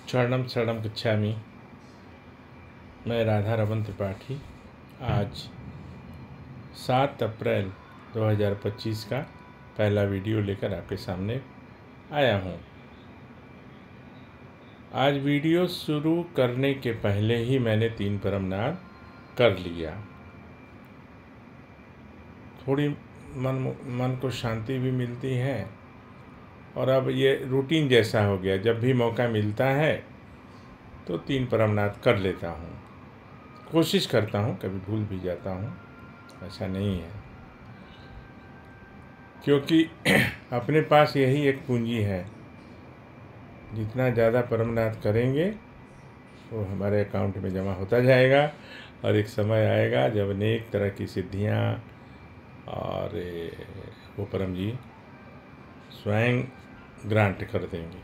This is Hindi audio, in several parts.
शरणम शरणम गच्छामि। मैं राधा रमन त्रिपाठी आज 7 अप्रैल 2025 का पहला वीडियो लेकर आपके सामने आया हूँ। आज वीडियो शुरू करने के पहले ही मैंने 3 परमनाद कर लिया। थोड़ी मन को शांति भी मिलती है और अब ये रूटीन जैसा हो गया। जब भी मौका मिलता है तो 3 परमनाद कर लेता हूँ। कोशिश करता हूँ, कभी भूल भी जाता हूँ, ऐसा नहीं है, क्योंकि अपने पास यही एक पूंजी है। जितना ज़्यादा परमनाद करेंगे वो हमारे अकाउंट में जमा होता जाएगा और एक समय आएगा जब अनेक तरह की सिद्धियाँ और वो परम जी स्वयं ग्रांट कर देंगे।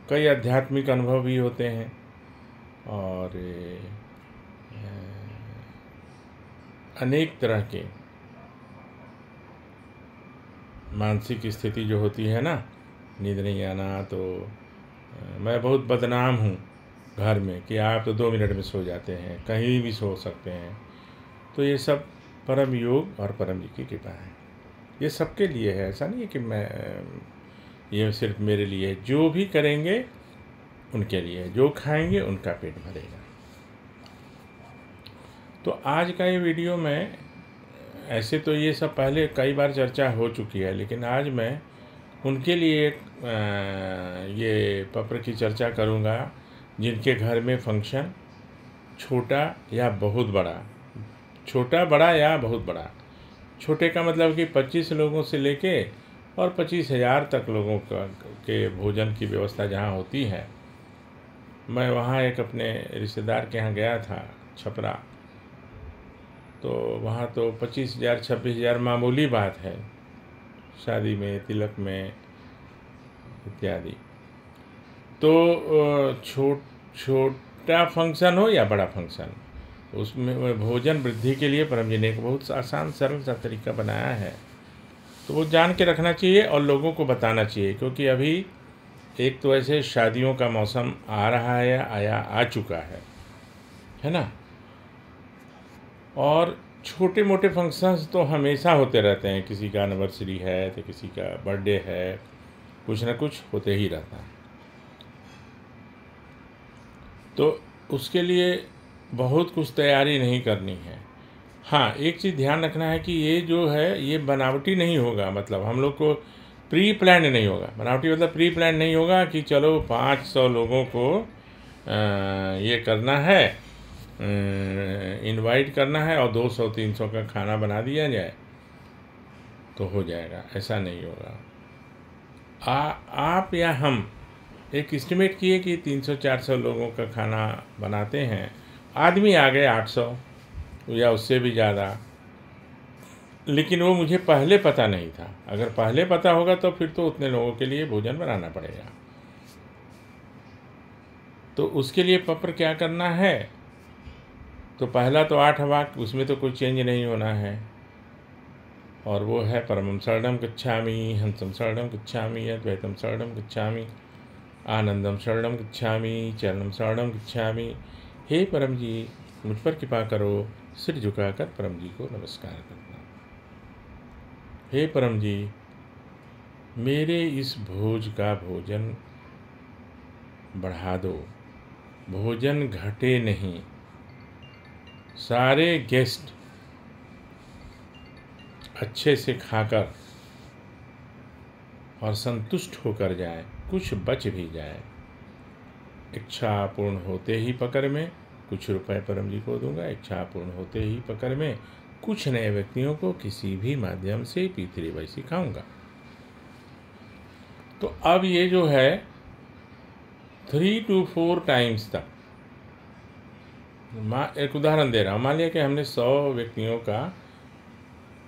कई आध्यात्मिक अनुभव भी होते हैं और अनेक तरह के मानसिक स्थिति जो होती है ना, नींद नहीं आना, तो मैं बहुत बदनाम हूँ घर में कि आप तो 2 मिनट में सो जाते हैं, कहीं भी सो सकते हैं। तो ये सब परम योग और परम जी की कृपा है। ये सबके लिए है, ऐसा नहीं है कि मैं ये सिर्फ मेरे लिए है। जो भी करेंगे उनके लिए है, जो खाएंगे उनका पेट भरेगा। तो आज का ये वीडियो में ऐसे तो ये सब पहले कई बार चर्चा हो चुकी है, लेकिन आज मैं उनके लिए ये पत्र की चर्चा करूँगा जिनके घर में फंक्शन छोटा या बहुत बड़ा, छोटा बड़ा या बहुत बड़ा। छोटे का मतलब कि 25 लोगों से लेके और 25,000 तक लोगों के भोजन की व्यवस्था जहाँ होती है। मैं वहाँ एक अपने रिश्तेदार के यहाँ गया था, छपरा, तो वहाँ तो 25,000 26,000 मामूली बात है, शादी में, तिलक में इत्यादि। तो छोटा फंक्शन हो या बड़ा फंक्शन, उसमें भोजन वृद्धि के लिए परम जी ने एक बहुत आसान सरल सा तरीका बनाया है। तो वो जान के रखना चाहिए और लोगों को बताना चाहिए, क्योंकि अभी एक तो ऐसे शादियों का मौसम आ रहा है, आ चुका है ना। और छोटे मोटे फंक्शंस तो हमेशा होते रहते हैं। किसी का एनिवर्सरी है तो किसी का बर्थडे है, कुछ ना कुछ होते ही रहता है। तो उसके लिए बहुत कुछ तैयारी नहीं करनी है। हाँ, एक चीज़ ध्यान रखना है कि ये जो है ये बनावटी नहीं होगा। मतलब हम लोग को प्री प्लान नहीं होगा। बनावटी मतलब प्री प्लान नहीं होगा कि चलो 500 लोगों को ये करना है, इनवाइट करना है और 200-300 का खाना बना दिया जाए तो हो जाएगा। ऐसा नहीं होगा। आप या हम एक एस्टिमेट किए कि 300-400 लोगों का खाना बनाते हैं, आदमी आ गए 800 या उससे भी ज़्यादा, लेकिन वो मुझे पहले पता नहीं था। अगर पहले पता होगा तो फिर तो उतने लोगों के लिए भोजन बनाना पड़ेगा। तो उसके लिए पत्र क्या करना है, तो पहला तो 8 वाक्य, उसमें तो कोई चेंज नहीं होना है, और वो है परमं शरणं गच्छामि, हंसं शरणं गच्छामि, अद्वैतं शरणं गच्छामि, आनंदम शरणं गच्छामि, चरणं शरणं गच्छामि। हे परम जी, मुझ पर कृपा करो। सिर झुकाकर परम जी को नमस्कार करना। हे परम जी, मेरे इस भोज का भोजन बढ़ा दो, भोजन घटे नहीं, सारे गेस्ट अच्छे से खाकर और संतुष्ट होकर जाए, कुछ बच भी जाए। इच्छा पूर्ण होते ही पकड़ में कुछ रुपए परम जी को दूंगा। इच्छा पूर्ण होते ही पकड़ में कुछ नए व्यक्तियों को किसी भी माध्यम से पीतरी वैसी खाऊंगा। तो अब ये जो है 3 to 4 टाइम्स तक, एक उदाहरण दे रहा हूँ। मान लिया कि हमने 100 व्यक्तियों का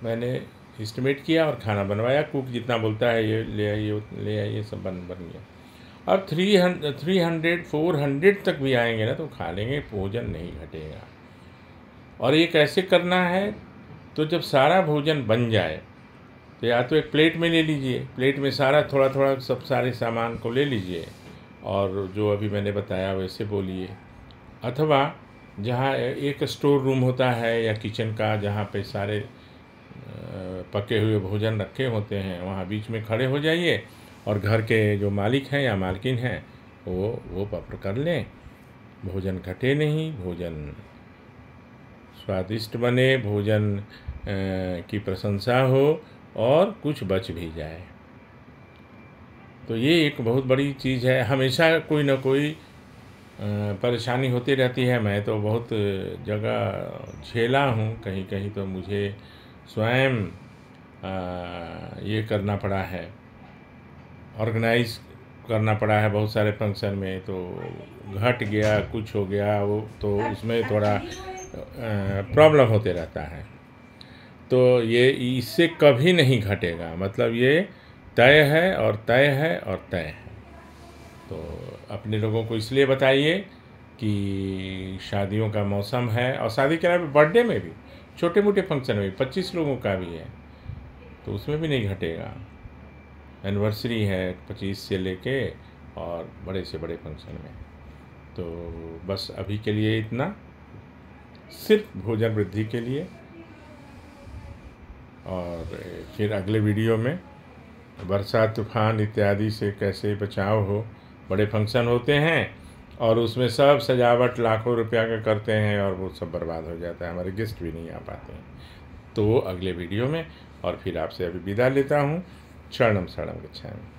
मैंने एस्टिमेट किया और खाना बनवाया। कुक जितना बोलता है ये ले आइए, ये सब बन गया। अब 300-400 तक भी आएंगे ना तो खा लेंगे, भोजन नहीं घटेगा। और ये कैसे करना है, तो जब सारा भोजन बन जाए तो या तो एक प्लेट में ले लीजिए, प्लेट में सारा थोड़ा थोड़ा सब सारे सामान को ले लीजिए और जो अभी मैंने बताया वैसे बोलिए। अथवा जहाँ एक स्टोर रूम होता है या किचन का, जहाँ पे सारे पके हुए भोजन रखे होते हैं, वहाँ बीच में खड़े हो जाइए और घर के जो मालिक हैं या मालकिन हैं वो पप्र कर लें। भोजन घटे नहीं, भोजन स्वादिष्ट बने, भोजन की प्रशंसा हो और कुछ बच भी जाए। तो ये एक बहुत बड़ी चीज़ है। हमेशा कोई ना कोई परेशानी होती रहती है। मैं तो बहुत जगह झेला हूँ, कहीं कहीं तो मुझे स्वयं ये करना पड़ा है, ऑर्गेनाइज करना पड़ा है बहुत सारे फंक्शन में। तो घट गया, कुछ हो गया, वो तो उसमें थोड़ा प्रॉब्लम होते रहता है। तो ये इससे कभी नहीं घटेगा, मतलब ये तय है और तय है और तय है। तो अपने लोगों को इसलिए बताइए कि शादियों का मौसम है, और शादी के अलावा बर्थडे में भी, छोटे मोटे फंक्शन में भी 25 लोगों का भी है तो उसमें भी नहीं घटेगा। एनिवर्सरी है 25 से लेके और बड़े से बड़े फंक्शन में। तो बस अभी के लिए इतना, सिर्फ भोजन वृद्धि के लिए। और फिर अगले वीडियो में वर्षा तूफान इत्यादि से कैसे बचाव हो। बड़े फंक्शन होते हैं और उसमें सब सजावट लाखों रुपया का करते हैं और वो सब बर्बाद हो जाता है, हमारे गेस्ट भी नहीं आ पाते हैं। तो वो अगले वीडियो में। और फिर आपसे अभी विदा लेता हूँ। शरणम शरणम गच्छामि।